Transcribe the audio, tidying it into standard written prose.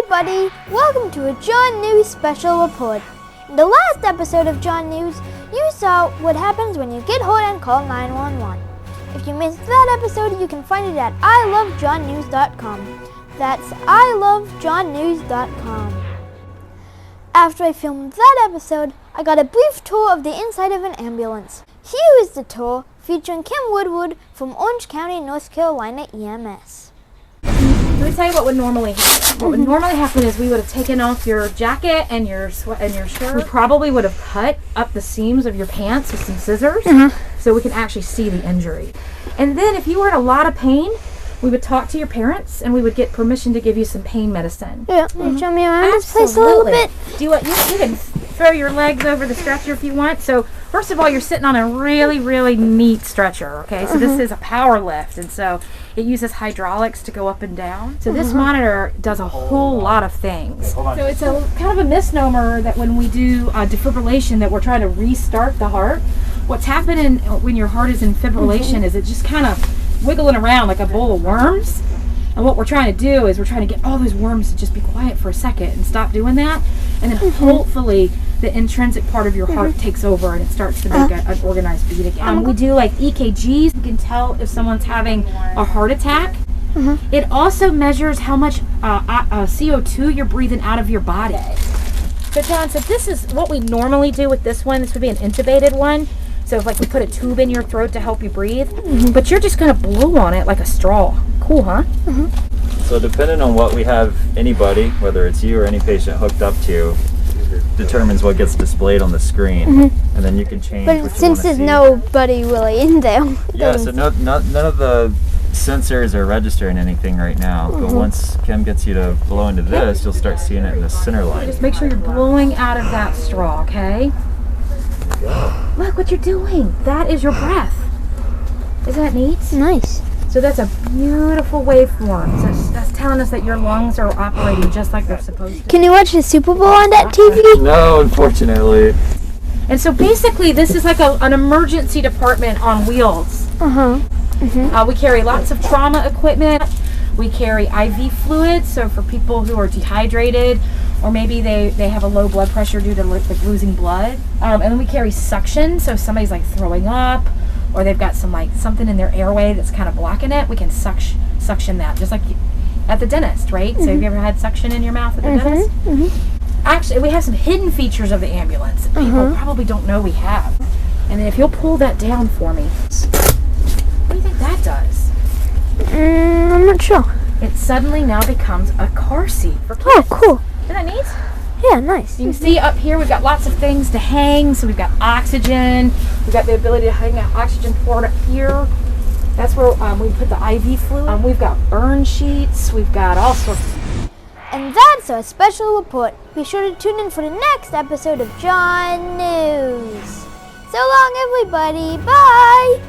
everybody! Welcome to a John News special report. In the last episode of John News, you saw what happens when you get hurt and call 911. If you missed that episode, you can find it at ilovejohnnews.com. That's ilovejohnnews.com. After I filmed that episode, I got a brief tour of the inside of an ambulance. Here is the tour featuring Kim Woodward from Orange County, North Carolina EMS. Let me tell you what would normally happen. What would normally happen is we would have taken off your jacket and your shirt. We probably would have cut up the seams of your pants with some scissors so we can actually see the injury. And then if you were in a lot of pain, we would talk to your parents and we would get permission to give you some pain medicine. Yeah, can you show me around this place a little bit? Do you can throw your legs over the stretcher if you want. So first of all, you're sitting on a really, really neat stretcher, okay? So this is a power lift, and so it uses hydraulics to go up and down. So this monitor does a whole lot of things. So it's a kind of a misnomer that when we do defibrillation that we're trying to restart the heart. What's happening when your heart is in fibrillation is it just kind of wiggling around like a bowl of worms. And what we're trying to do is we're trying to get all those worms to just be quiet for a second and stop doing that. And then hopefully the intrinsic part of your heart takes over and it starts to make an organized beat again. We do like EKGs. You can tell if someone's having a heart attack. It also measures how much CO2 you're breathing out of your body. So John, so this is what we normally do with this one. This would be an intubated one. So if like we put a tube in your throat to help you breathe, but you're just gonna blow on it like a straw. Cool, huh? So depending on what we have anybody, whether it's you or any patient hooked up to, determines what gets displayed on the screen. And then you can change But what you since there's nobody really in there. Yeah, so none of the sensors are registering anything right now. But once Kim gets you to blow into this, you'll start seeing it in the center line. Just make sure you're blowing out of that straw, okay? Look what you're doing. That is your breath. Isn't that neat? Nice. So that's a beautiful waveform. So that's telling us that your lungs are operating just like they're supposed to. Can you watch the Super Bowl on that TV? No, unfortunately. And so basically this is like an emergency department on wheels. We carry lots of trauma equipment. We carry IV fluids, so for people who are dehydrated or maybe they have a low blood pressure due to like losing blood. And then we carry suction, so if somebody's like throwing up or they've got something in their airway that's kind of blocking it, we can suction that, just like at the dentist, right? So have you ever had suction in your mouth at the dentist? Actually, we have some hidden features of the ambulance that people probably don't know we have. And then if you'll pull that down for me, what do you think that does? I'm not sure. It suddenly now becomes a car seat for kids. Oh, cool. Isn't that neat? Yeah, nice. You can see up here we've got lots of things to hang. So we've got oxygen. We've got the ability to hang that oxygen port up here. That's where we put the IV fluid. We've got burn sheets. We've got all sorts of... And that's our special report. Be sure to tune in for the next episode of John News. So long, everybody. Bye.